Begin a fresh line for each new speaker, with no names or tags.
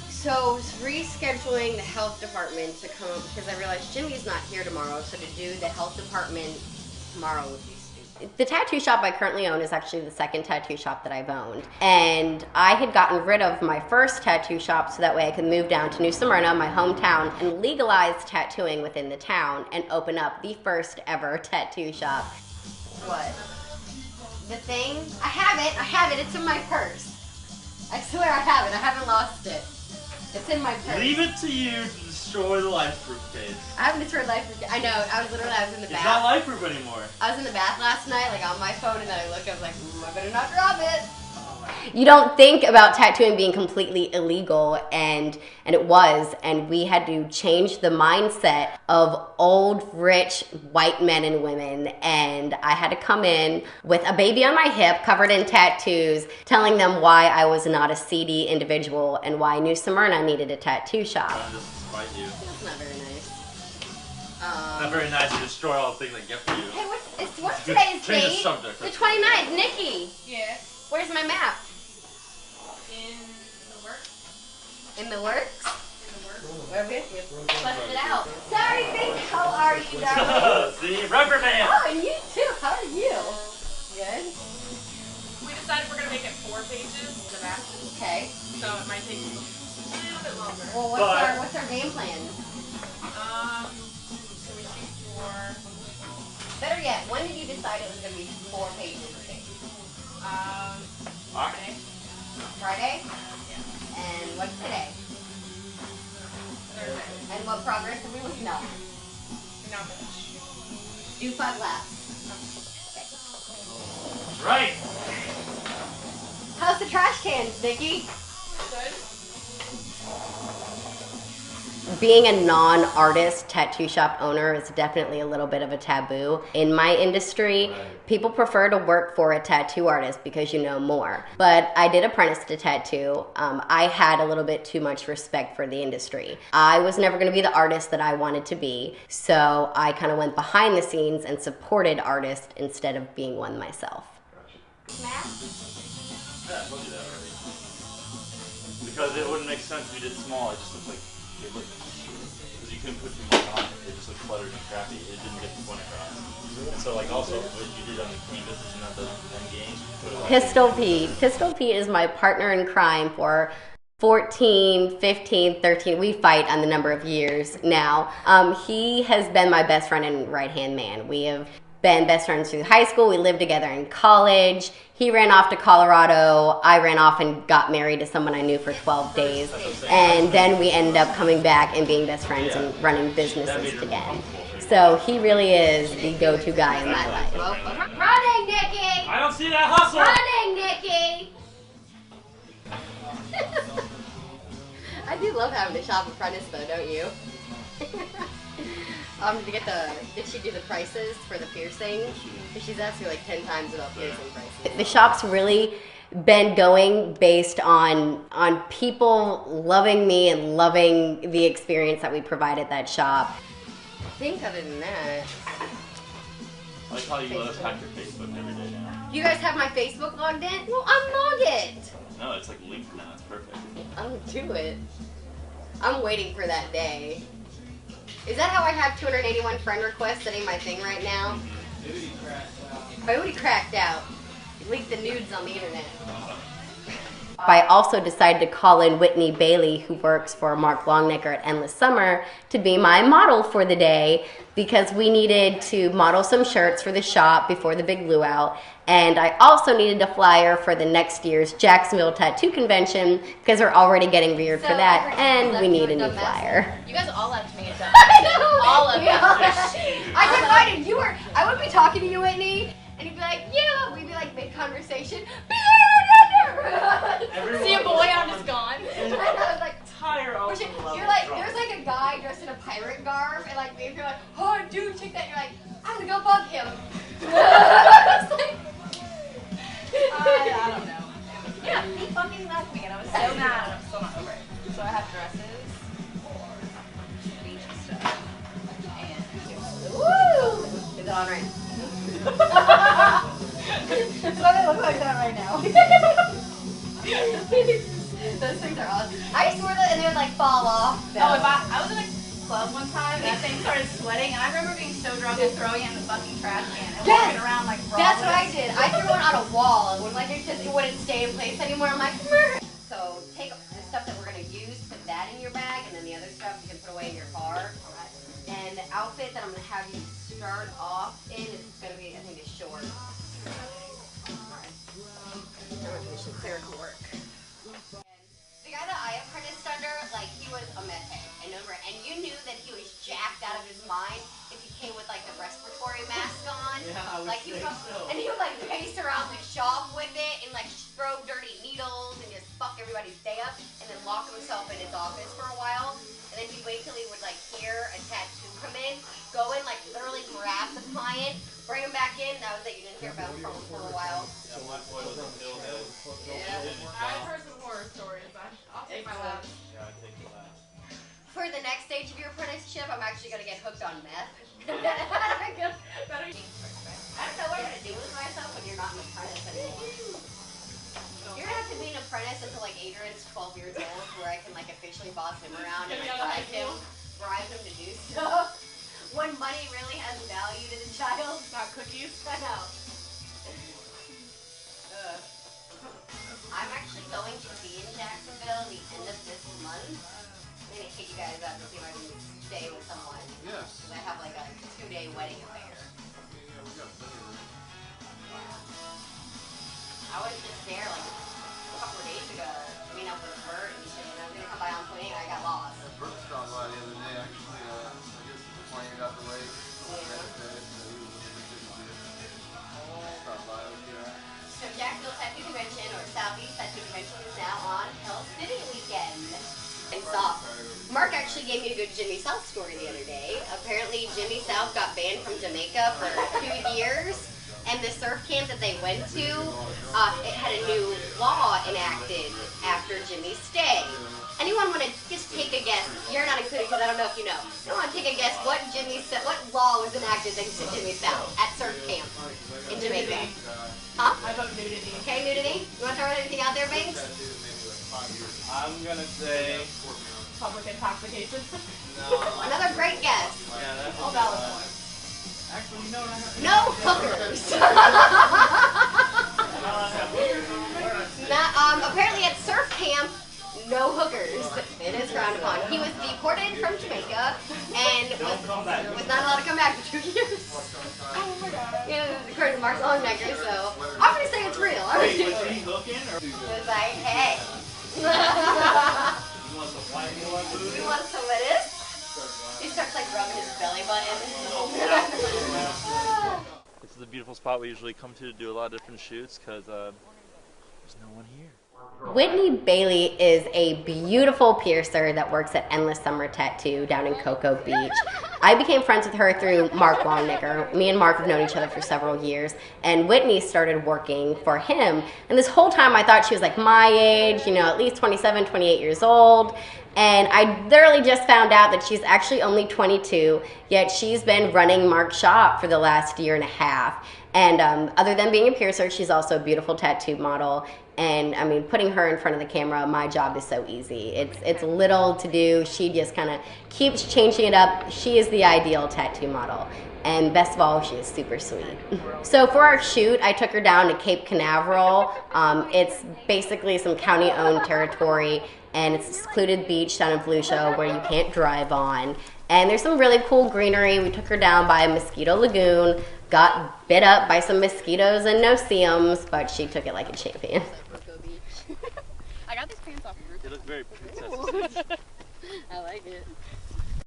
So I was rescheduling the health department to come because I realized Jimmy's not here tomorrow, so to do the health department tomorrow would be stupid. The tattoo shop I currently own is actually the second tattoo shop that I've owned. And I had gotten rid of my first tattoo shop so that way I could move down to New Smyrna, my hometown, and legalize tattooing within the town and open up the first ever tattoo shop. What? The thing? I have it, it's in my purse. I swear I have it, I haven't lost it. It's in my purse.
Leave it to you to destroy the life-proof case.
I haven't destroyed life-proof. I know. I was in the bath.
It's not life-proof anymore.
I was in the bath last night, like on my phone, and then I looked. I was like, I better not drop it. You don't think about tattooing being completely illegal, and it was, and we had to change the mindset of old, rich, white men and women, and I had to come in with a baby on my hip, covered in tattoos, telling them why I was not a seedy individual and why New Smyrna needed a tattoo shop.
Despite you.
That's not very nice.
Not very nice to destroy all the things I get for you.
Hey, what's today's
Change the
date?
subject.
The 29th. Nikki,
Yeah.
where's my map?
In the works.
In the works?
In the works.
We're with you. Bust it out. Sorry, Pink. How are you, darling?
See, reprimand.
Oh, and you too. How are you? Good.
We decided we're gonna make it 4 pages in the back,
Okay.
so it might take a little bit longer.
Well, what's our game plan?
So we shoot for
Better yet, when did you decide it was going to be 4 pages?
Friday.
Friday?
Yeah.
And what's today?
Thursday.
And what progress are we working on?
Not much.
Do 5 laps.
Right.
How's the trash cans, Nikki?
Good.
Being a non-artist tattoo shop owner is definitely a little bit of a taboo. In my industry, people prefer to work for a tattoo artist because you know more. But I did apprentice to tattoo. I had a little bit too much respect for the industry. I was never going to be the artist that I wanted to be, so I kind of went behind the scenes and supported artists instead of being one myself.
Yeah, I told you that already. Because it wouldn't make sense if you did small. It just looked like because you couldn't put too much on it. It just looked cluttered and crappy. It didn't get the point across. And so, like, also what you did on the canvas is not the end game.
Pistol Pete. Pistol Pete is my partner in crime for 14, 15, 13. We fight on the number of years now. He has been my best friend and right-hand man. We have been best friends through high school. We lived together in college. He ran off to Colorado. I ran off and got married to someone I knew for 12 days. And then we ended up coming back and being best friends and running businesses together. So he really is the go-to guy in my life. Running, Nikki!
I don't see that hustle!
Running, Nikki! I do love having a shop apprentice though, don't you? Did she do the prices for the piercing? Because she's asked me like 10 times about piercing prices. The shop's really been going based on people loving me and loving the experience that we provide at that shop. I think other than that.
I like how you let us hack your Facebook every day now.
You guys have my Facebook logged in? Well, unlog it.
No, it's like linked now. It's perfect.
I'll do it. I'm waiting for that day. Is that how I have 281 friend requests sitting my thing right now? Booty cracked out. Leaked the nudes on the internet. I also decided to call in Whitney Bailey, who works for Mark Longnecker at Endless Summer, to be my model for the day because we needed to model some shirts for the shop before the big luau. And I also needed a flyer for the next year's Jacksonville Tattoo Convention because we're already getting reared for that, and we need a new flyer.
You guys all left me a dumb
All of
you.
I confided you were. I would be talking to you, Whitney, and you'd be like, "Yeah," we'd be like mid-conversation.
See a boy, I'm just gone.
And I was like,
You're
like, there's like a guy dressed in a pirate garb, and like if you're like, "Oh, dude, check that," you're like, "I'm gonna go bug him."
I don't know. Yeah, he fucking left me, and I was so mad, and I'm still not over it. So I have dresses for beach stuff, and
Woo! Is it on right?
that's what I look like that right now.
Those things are awesome. I used to wear them and they would like fall off. Though.
Oh, I was in a club one time and that thing started sweating and I remember being so drunk and throwing it in the fucking trash can and walking around like raw.
That's what I did. I threw one on a wall and when like it wouldn't stay in place anymore. I'm like, Murr. So take the stuff that we're gonna use, put that in your bag, and then the other stuff you can put away in your car. And the outfit that I'm gonna have you start off in is gonna be, I think, a short. Clerical work. The guy that I apprenticed under, like, he was a meth head, and you knew that he was jacked out of his mind if he came with like the respiratory mask on.
Yeah, I would
like he
say
would,
so.
and he would like pace around the shop with it and like throw dirty needles and just fuck everybody's day up, and then lock himself in his office for a while. And then he'd wait till he would like hear a tattoo come in, go in, like literally grab the client, bring him back in. That was it. You didn't hear about him for a while.
Yeah, my boy was a pillhead.
Yeah.
I've heard some horror stories. I'll take my last.
Yeah, I take the last.
For the next stage of your apprenticeship, I'm actually gonna get hooked on meth. I don't know what I'm gonna do with myself when you're not an apprentice anymore. You're gonna have to be an apprentice until like Adrian's 12 years old, where I can like officially boss him around and like bribe him to do stuff. When money really has value to the child.
Got cookies?
I know. I'm actually going to be in Jacksonville the end of this month. I'm gonna take you guys out to see if I can stay with someone.
Yes.
I have like a 2-day wedding affair.
Yeah, we got plenty of room.
I was just there like a couple of days ago. I mean, up with Bert and shit. And I was gonna come by on plane and I got lost.
Bert stopped by the other day, actually. I guess the plane got delayed. Next day, so he was looking for tickets. Stopped by, it was good.
So Jacksonville Tattoo Convention, or Southeast Tattoo Convention, is now on Hell City weekend. And South. Mark actually gave me a good Jimmy South story the other day. Apparently Jimmy South got banned from Jamaica for 2 years. And the surf camp that they went to, it had a new law enacted after Jimmy's stay. Anyone want to just take a guess? You're not included because I don't know if you know. I want to take a guess what what law was enacted thanks to Jimmy South at surf camp in Jamaica? Huh?
I vote nudity.
Okay, nudity. You want to throw anything out there, Banks?
I'm gonna say
Public intoxication.
no.
Another great guess.
Yeah, that's
All valid points.
Actually, you know what I have?
No hookers. Apparently at surf camp, no hookers. It is frowned upon. He was deported from Jamaica and was not allowed to come back for 2 years.
Oh my god.
Yeah, according to Mark Longnecker, so I'm gonna say it's real. I'm
Wait,
gonna
was
say
he hooking or?
it was like, hey.
You want some white boy food?
You want some of this? He starts like rubbing his belly button.
This is a beautiful spot we usually come to do a lot of different shoots because there's no one here. Whitney
Bailey is a beautiful piercer that works at Endless Summer Tattoo down in Cocoa Beach. I became friends with her through Mark Longnecker. Me and Mark have known each other for several years, and Whitney started working for him. And this whole time I thought she was like my age, you know, at least 27, 28 years old. And I literally just found out that she's actually only 22, yet she's been running Mark's shop for the last year and a half. And other than being a piercer, she's also a beautiful tattoo model. And I mean, putting her in front of the camera, my job is so easy. It's little to do. She just kind of keeps changing it up. She is the ideal tattoo model. And best of all, she is super sweet. So for our shoot, I took her down to Cape Canaveral. It's basically some county-owned territory, and it's a secluded beach down in Volusia where you can't drive on. And there's some really cool greenery. We took her down by Mosquito Lagoon, got bit up by some mosquitoes and no-see-ums, but she took it like a champion.
I got these pants off of
They look very princess.
I like it.